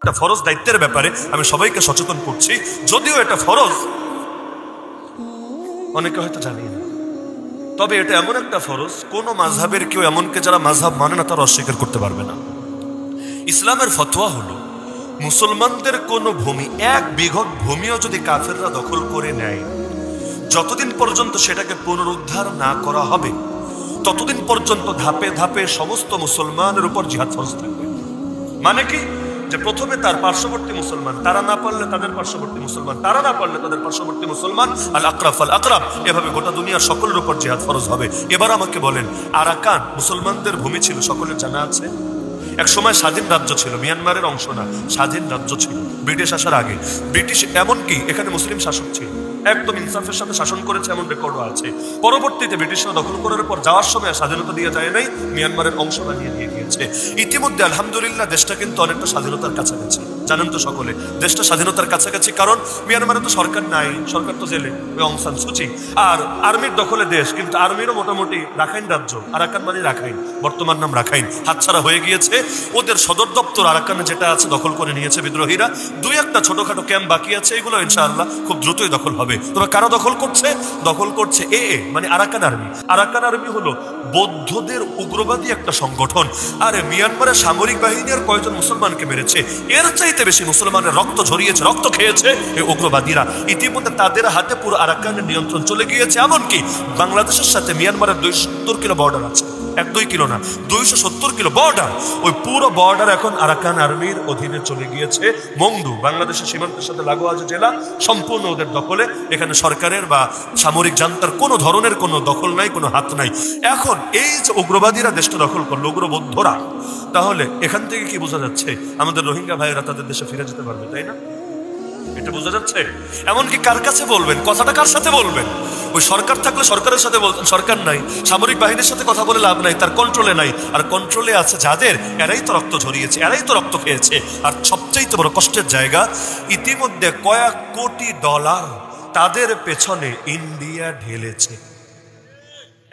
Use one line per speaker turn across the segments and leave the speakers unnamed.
একটা ফরজ দায়িত্বের ব্যাপারে আমি সবাইকে সচেতন করছি, যদিও এটা ফরজ অনেকে হয়তো জানি না, তবে এটা এমন একটা ফরজ কোন মাযহাবের কেউ, এমনকি যারা মাযহাব মানে না তারা অস্বীকার করতে পারবে না। ইসলামের ফতোয়া হলো মুসলমানদের কোন ভূমি, এক বিঘত ভূমিও যদি কাফেররা দখল করে নেয়, যতদিন পর্যন্ত সেটাকে পুনরুদ্ধার না করা হবে ততদিন পর্যন্ত ধাপে ধাপে সমস্ত মুসলমানের উপর জিহাদ ফরজ থাকবে। মানে কি, যে প্রথমে তার পার্শ্ববর্তী মুসলমান, তারা না পারলে তাদের পার্শ্ববর্তী মুসলমান, তারা না পারলে তাদের পার্শ্ববর্তী মুসলমান, আল আকরাব আল আকরাব, এভাবে গোটা দুনিয়ার সকলের উপর জিহাদ ফরজ হবে। এবার আমাকে বলেন, আরাকান মুসলমানদের ভূমি ছিল, সকলের জানা আছে। এক সময় স্বাধীন রাজ্য ছিল, মিয়ানমারের অংশ না, স্বাধীন রাজ্য ছিল ব্রিটিশ আসার আগে। ব্রিটিশ এমনকি এখানে মুসলিম শাসক ছিল, একদম ইনসাফের সাথে শাসন করেছে এমন রেকর্ডও আছে। পরবর্তীতে ব্রিটিশরা দখল করার পর যাওয়ার সময় স্বাধীনতা দিয়ে যায় নাই, মিয়ানমারের অংশ বানিয়ে দিয়ে গিয়েছে। ইতিমধ্যে আলহামদুলিল্লাহ দেশটা কিন্তু অনেকটা স্বাধীনতার কাছাকাছি, জানেন তো সকলে দেশটা স্বাধীনতার কাছাকাছি। কারণ মিয়ানমারে তো সরকার নাই, সরকার তো জেলে, ওই অং সান সুচি, আর আর্মির দখলে দেশ, কিন্তু আর্মিরও মোটামুটি রাখাইন রাজ্য, আরাকান মানে রাখাইন, বর্তমান নাম রাখাইন, হাতছাড়া হয়ে গিয়েছে। ওদের সদর দপ্তর আরাকানে যেটা আছে দখল করে নিয়েছে বিদ্রোহীরা। দুই একটা ছোটখাটো ক্যাম্প বাকি আছে, এগুলো ইনশাআল্লাহ খুব দ্রুতই দখল হবে। তবে কারা দখল করছে? দখল করছে মানে আরাকান আর্মি। আরাকান আর্মি হলো বৌদ্ধদের উগ্রবাদী একটা সংগঠন। আরে মিয়ানমারের সামরিক বাহিনী আর কয়েকজন মুসলমানকে মেরেছে, এর চাইতে বেশি মুসলমানের রক্ত ঝরিয়েছে, রক্ত খেয়েছে এই উগ্রবাদীরা। ইতিমধ্যে তাদের হাতে পুরো আরাকানের নিয়ন্ত্রণ চলে গিয়েছে। এমনকি বাংলাদেশের সাথে মিয়ানমারের 270 কিলো বর্ডার আছে, 1-2 কিলো না, 270 কিলো বর্ডার। ওই পুরো বর্ডার এখন আরাকান আর্মির অধীনে চলে গিয়েছে। মংডু বাংলাদেশের সীমান্তের সাথে লাগোয়া যে জেলা, সম্পূর্ণ ওদের দখলে। এখানে সরকারের বা সামরিক জান্তার কোনো ধরনের কোনো দখল নাই, কোনো হাত নাই। এখন এই যে উগ্রবাদীরা দেশটা দখল করলো, উগ্রবৌদ্ধরা, তাহলে এখান থেকে কি বোঝা যাচ্ছে? আমাদের রোহিঙ্গা ভাইয়েরা তাদের দেশে ফিরে যেতে পারবে, তাই না? এটা বোঝা যাচ্ছে। এমনকি কার কাছে বলবেন, কথাটা কার সাথে বলবেন? ওই সরকার থাকলে সরকারের সাথে বলতেন, সরকার নাই, সামরিক বাহিনীর সাথে কথা বলে লাভ নাই, তার কন্ট্রোলে নাই। আর কন্ট্রোলে আছে যাদের, এরাই তো রক্ত ঝরিয়েছে, এরাই তো রক্ত খেয়েছে। আর সবচাইতে বড় কষ্টের জায়গা, ইতিমধ্যে কয়েক কোটি ডলার তাদের পেছনে ইন্ডিয়া ঢেলেছে।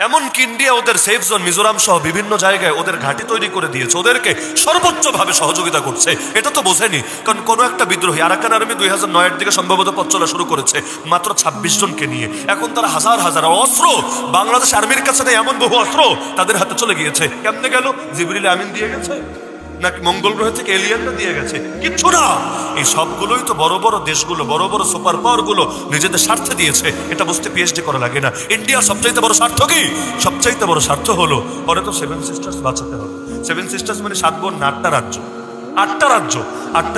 এমনকি ইন্ডিয়া ওদের সেফ জোন, মিজোরাম সহ বিভিন্ন জায়গায় ওদের ঘাঁটি তৈরি করে দিয়েছে, ওদেরকে সর্বোচ্চ ভাবে সহযোগিতা করছে। এটা তো বোঝেনি, কারণ কোনো একটা বিদ্রোহী, আরাকান আর্মি 2009-এর দিকে সম্ভবত পথ চলা শুরু করেছে মাত্র 26 জনকে নিয়ে। এখন তারা হাজার হাজার অস্ত্র, বাংলাদেশ আর্মির কাছে নেই এমন বহু অস্ত্র তাদের হাতে চলে গিয়েছে। কেমনে গেল? জিবরিল আমিন দিয়ে গেছে, নাকি মঙ্গল গ্রহ থেকে এলিয়েনরা দিয়ে গেছে? কিচ্ছু না। এই সবগুলোই তো বড় বড় দেশগুলো, বড় বড় সুপার পাওয়ার গুলো নিজেদের স্বার্থে দিয়েছে। এটা বুঝতে পিএইচডি করা লাগে না। ইন্ডিয়ার সবচাইতে বড় স্বার্থ কি? সবচাইতে বড় স্বার্থ হলো পরে তো 7 সিস্টার্স বাঁচাতে হবে। 7 সিস্টার্স মানে 7 বোন, 8টা রাজ্য, 8টা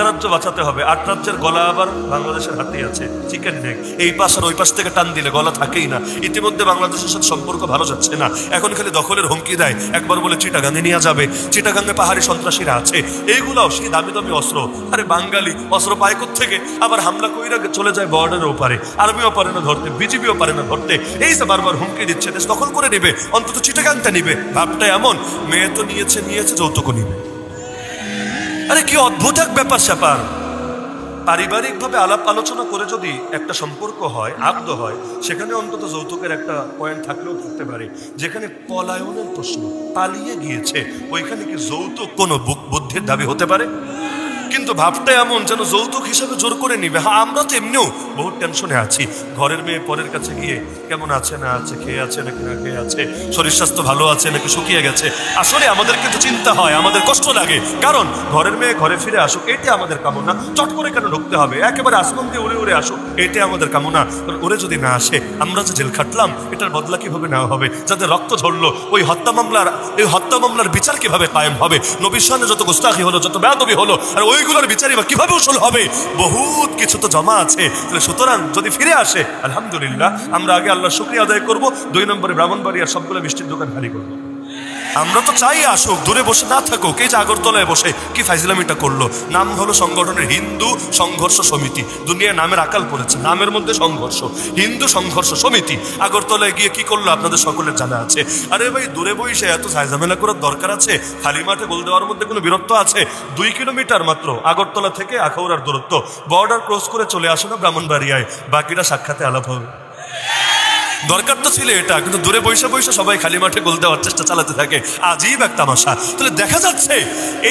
রাজ্য বাঁচাতে হবে। 8 রাজ্যের গলা আবার বাংলাদেশের হাতেই আছে, চিকেন নেক। এই পাশ আর ওই পাশ থেকে টান দিলে গলা থাকেই না। ইতিমধ্যে বাংলাদেশের সাথে সম্পর্ক ভালো যাচ্ছে না, এখন খালি দখলের হুমকি দেয়। একবার বলে চিটাগাঙে নিয়ে যাবে, চিটাগাঙে পাহাড়ি সন্ত্রাসীরা আছে, এইগুলাও সেই দামি দামি অস্ত্র। আরে বাঙালি অস্ত্র পায় থেকে আবার হামলা কইরা চলে যায় বর্ডারের ওপারে, আর্মিও পারে না ধরতে, বিজিবিও পারে না ধরতে। এই যে বারবার হুমকি দিচ্ছে দেশ দখল করে নেবে, অন্তত চিটাগাংটা নিবে। ভাবটা এমন, মেয়ে তো নিয়েছে, যৌতুকও নিবে। আরে কি অদ্ভুত এক ব্যাপার স্যাপার। পারিবারিক ভাবে আলাপ আলোচনা করে যদি একটা সম্পর্ক হয়, আবদ্ধ হয়, সেখানে অন্তত যৌতুকের একটা পয়েন্ট থাকলেও থাকতে পারে। যেখানে পলায়নের প্রশ্ন, পালিয়ে গিয়েছে, ওইখানে কি যৌতুক কোনো বুদ্ধির দাবি হতে পারে? কিন্তু ভাবটা এমন যেন যৌতুক হিসাবে জোর করে নিবে। হ্যাঁ, আমরা তো এমনিও বহুত টেনশনে আছি। ঘরের মেয়ে পরের কাছে গিয়ে কেমন আছে না আছে, খেয়ে আছে নাকি না খেয়ে আছে, শরীর স্বাস্থ্য ভালো আছে নাকি শুকিয়ে গেছে। আসলে আমাদের কিন্তু চিন্তা হয়, আমাদের কষ্ট লাগে, কারণ ঘরের মেয়ে ঘরে ফিরে আসুক, এটা আমাদের কামনা। চট করে কেন ঢুকতে হবে? একেবারে আসমান দিয়ে উড়ে উড়ে আসুক, এটা আমাদের কামনা। ওরে যদি না আসে, আমরা যে জেল খাটলাম এটার বদলা কিভাবে নেওয়া হবে? যাদের রক্ত ঝরলো, ওই হত্যা মামলার বিচার কিভাবে কায়েম হবে? নবীর সামনে যত গুস্তাখি হলো, যত বেয়াদবি হলো, আর ওইগুলোর বিচারই বা কিভাবে উসুল হবে? বহুত কিছু তো জমা আছে। সুতরাং যদি ফিরে আসে আলহামদুলিল্লাহ, আমরা আগে আল্লাহর শুকরিয়া আদায় করব। 2 নম্বরে ব্রাহ্মণবাড়িয়ার সবগুলো মিষ্টির দোকান খালি করবো। আমরা তো চাই আসুক, দূরে বসে না থাকুক। এই যে আগরতলায় বসে কি ফাইজলামিটা করলো, নাম হলো সংগঠনের হিন্দু সংঘর্ষ সমিতি। দুনিয়ায় নামের আকাল পড়েছে, নামের মধ্যে সংঘর্ষ, হিন্দু সংঘর্ষ সমিতি। আগরতলায় গিয়ে কি করলো আপনাদের সকলের জানা আছে। আরে ভাই, দূরে বসে এত ঝামেলা করার দরকার আছে? খালি মাঠে গোল দেওয়ার মধ্যে কোনো বীরত্ব আছে? 2 কিলোমিটার মাত্র আগরতলা থেকে আখাউড়ার দূরত্ব। বর্ডার ক্রস করে চলে আসো না ব্রাহ্মণবাড়িয়ায়, বাকিরা সাক্ষাতে আলাপ হবে। দরকার তো ছিল এটা, কিন্তু দূরে বৈশা বৈশা সবাই খালি মাঠে গোল দেওয়ার চেষ্টা চালাতে থাকে। আজীব এক তামাশা। তাহলে দেখা যাচ্ছে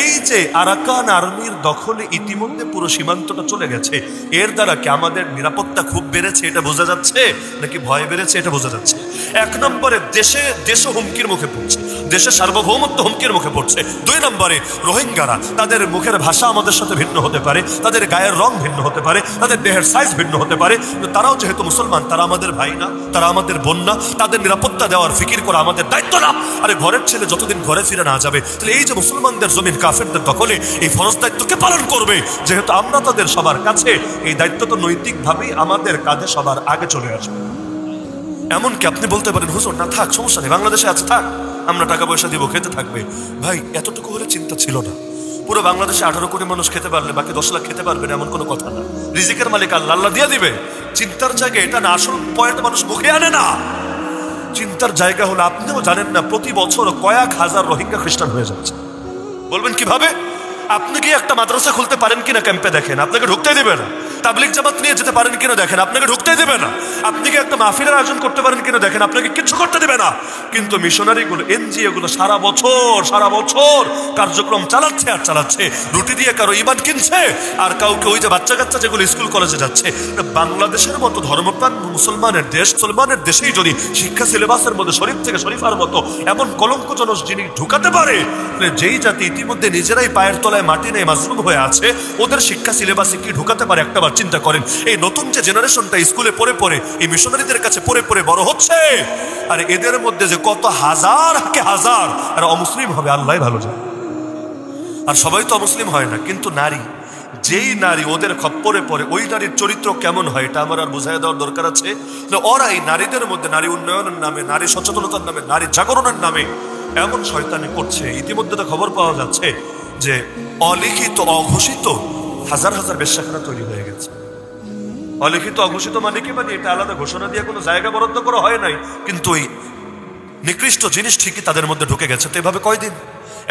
এই যে আরাকান আর্মির দখলে ইতিমধ্যে পুরো সীমান্তটা চলে গেছে, এর দ্বারা কি আমাদের নিরাপত্তা খুব বেড়েছে এটা বোঝা যাচ্ছে, নাকি ভয় বেড়েছে এটা বোঝা যাচ্ছে? এক নম্বরে দেশে হুমকির মুখে পড়ছে, দেশের সার্বভৌমত্ব হুমকির মুখে পড়ছে। দুই নম্বরে রোহিঙ্গারা, তাদের মুখের ভাষা আমাদের সাথে ভিন্ন হতে পারে, তাদের গায়ের রং ভিন্ন হতে পারে, তাদের দেহের সাইজ ভিন্ন হতে পারে, কিন্তু তারাও যেহেতু মুসলমান, তারা আমাদের ভাই না, তারা আমাদের বোন না, তাদের নিরাপত্তা দেওয়ার ফিকির করা আমাদের দায়িত্ব না? আরে ঘরের ছেলে যতদিন ঘরে ফিরে না যাবে, তাহলে এই যে মুসলমানদের জমিন কাফেরদের দখলে, এই ফরজ দায়িত্বকে পালন করবে। যেহেতু আমরা তাদের সবার কাছে, এই দায়িত্ব তো নৈতিকভাবেই আমাদের কাঁধে সবার আগে চলে আসবে। এমনকি আপনি বলতে পারেন, হুজুর না থাক, সমস্যা নেই, বাংলাদেশে আছে, থাক, আমরা টাকা পয়সা দিব, খেতে থাকবে। ভাই, এতটুকু হলে চিন্তা ছিল না। পুরো বাংলাদেশে 18 কোটি মানুষ খেতে পারলে বাকি 10 লাখ খেতে পারবে না এমন কোনো কথা না। রিজিকের মালিক আল্লাহ, আল্লাহ দিয়ে দিবে। চিন্তার জায়গা এটা না, আসল পয়েন্ট মানুষ মুখে আনে না। চিন্তার জায়গা হলো, আপনিও জানেন না প্রতি বছর কয়েক হাজার রোহিঙ্গা খ্রিস্টান হয়ে যাচ্ছে। বলবেন কিভাবে? আপনি কি একটা মাদ্রাসা খুলতে পারেন কিনা ক্যাম্পে দেখেন, আপনাকে ঢুকতে দেবে না। তাবলিগ জামাত নিয়ে যেতে পারেন কিনা দেখেন, আপনাকে ঢুকতে দেবে না। আপনি কি একটা মাহফিলের আয়োজন করতে পারেন কিনা দেখেন, আপনাকে কিচ্ছু করতে দেবে না। কিন্তু মিশনারিগুলো, এনজিও গুলো সারা বছর কার্যক্রম চালাচ্ছে আর চালাচ্ছে। রুটি দিয়ে কারো ইমান কিনছে, আর কাউকে ওই যে বাচ্চা কাচ্চা যেগুলো স্কুল কলেজে যাচ্ছে। বাংলাদেশের মতো ধর্মপ্রাণ মুসলমানের দেশ, মুসলমানের দেশেই যদি শিক্ষা সিলেবাসের মধ্যে শরীফ থেকে শরীফার মতো এমন কলঙ্কজনক জিনিস ঢুকাতে পারে, যেই জাতি ইতিমধ্যে নিজেরাই পায়ের তলায় মাটি নেই মাজলুম হয়ে আছে, ওদের শিক্ষা সিলেবাসে কি ঢুকাতে পারে একটাবার চিন্তা করেন। এই নতুন যে জেনারেশনটা স্কুলে পড়ে এই মিশনারিদের কাছে পড়ে বড় হচ্ছে, আর এদের মধ্যে যে কত হাজার আর অমুসলিম হবে আল্লাহ ভালো জানে। আর সবাই তো অমুসলিম হয় না, কিন্তু নারী, যেই নারী ওদের খপ্পরে পড়ে, ওই নারীর চরিত্র কেমন হয় এটা আমার আর বোঝাই দেওয়ার দরকার আছে। ওরা এই নারীদের মধ্যে নারী উন্নয়নের নামে, নারী সচেতনতার নামে, নারী জাগরণের নামে এমন শয়তানি করছে। ইতিমধ্যে তো খবর পাওয়া যাচ্ছে যে অলিখিত অঘোষিত হাজার বেশ্যাখানা তৈরি হয়ে গেছে। অলিখিত অঘোষিত মানে কি? মানে এটা আলাদা ঘোষণা দিয়ে কোনো জায়গা বরাদ্দ করা হয় নাই, কিন্তু ওই নিকৃষ্ট জিনিস ঠিকই তাদের মধ্যে ঢুকে গেছে। তো এভাবে কয়দিন?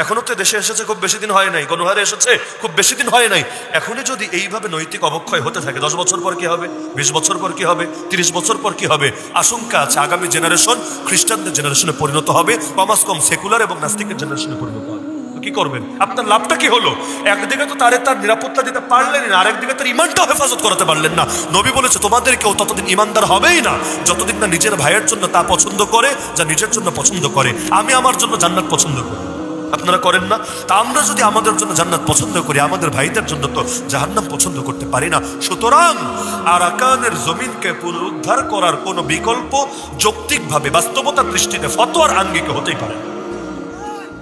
এখনো তো দেশে এসেছে খুব বেশি দিন হয় নাই, গণহারে এসেছে খুব বেশি দিন হয় নাই। এখনই যদি এইভাবে নৈতিক অবক্ষয় হতে থাকে, 10 বছর পর কি হবে, 20 বছর পর কি হবে, 30 বছর পর কি হবে? আশঙ্কা আছে আগামী জেনারেশন খ্রিস্টানদের জেনারেশনে পরিণত হবে, কমাস কম সেকুলার এবং নাস্তিকের জেনারেশনে পরিণত হবে। কি করবেন? আপনার লাভটা কি হলো? একদিকে তো তার নিরাপত্তা দিতে পারলেন না, আরেকদিকে তার ইমানটাও হেফাজত করাতে পারলেন না। নবী বলেছে, তোমাদের কেউ ততদিন ইমানদার হবেই না যতদিন না নিজের ভাইয়ের জন্য তা পছন্দ করে যা নিজের জন্য পছন্দ করে। আমি আমার জন্য জান্নাত পছন্দ করি, আপনারা করেন না? তা আমরা যদি আমাদের জন্য জান্নাত পছন্দ করি, আমাদের ভাইদের জন্য তো জাহান্নাম পছন্দ করতে পারি না। সুতরাং আরাকানের জমিনকে পুনরুদ্ধার করার কোনো বিকল্প যৌক্তিকভাবে বাস্তবতার দৃষ্টিতে ফতোয়ার আঙ্গিকে হতেই পারে।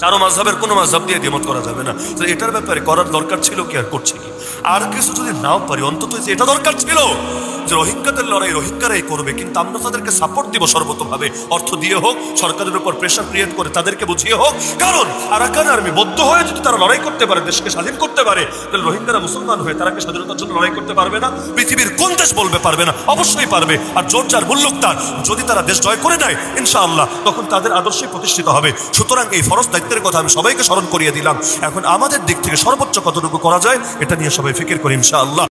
চারো মাযহাবের কোনো মাযহাব দিয়ে দ্বিমত করা যাবে না। তো এটার ব্যাপারে করার দরকার ছিল কি, আর করছে কি? আর কিছু যদি নাও পারি, অন্তত এটা দরকার ছিল যে রোহিঙ্গাদের লড়াই রোহিঙ্গারাই করবে, কিন্তু আমরা তাদেরকে সাপোর্ট দিব সর্বতভাবে, অর্থ দিয়ে হোক, সরকারের উপর প্রেশার ক্রিয়েট করে তাদেরকে বুঝিয়ে হোক। কারণ আরাকান আর্মি বদ্ধ হয়ে যদি তারা লড়াই করতে পারে, দেশকে স্বাধীন করতে পারে, তাহলে রোহিঙ্গারা মুসলমান হয়ে তারা কি স্বাধীনতার জন্য লড়াই করতে পারবে না? পৃথিবীর কোন দেশ বলবে পারবে না? অবশ্যই পারবে। আর জোর যার মূল্যক তার। যদি তারা দেশ জয় করে নেয় ইনশাআল্লাহ, তখন তাদের আদর্শই প্রতিষ্ঠিত হবে। সুতরাং এই ফরজ দায়িত্বের কথা আমি সবাইকে স্মরণ করিয়ে দিলাম। এখন আমাদের দিক থেকে সর্বোচ্চ কতটুকু করা যায় এটা নিয়ে সবাই ফিকির করি ইনশাআল্লাহ।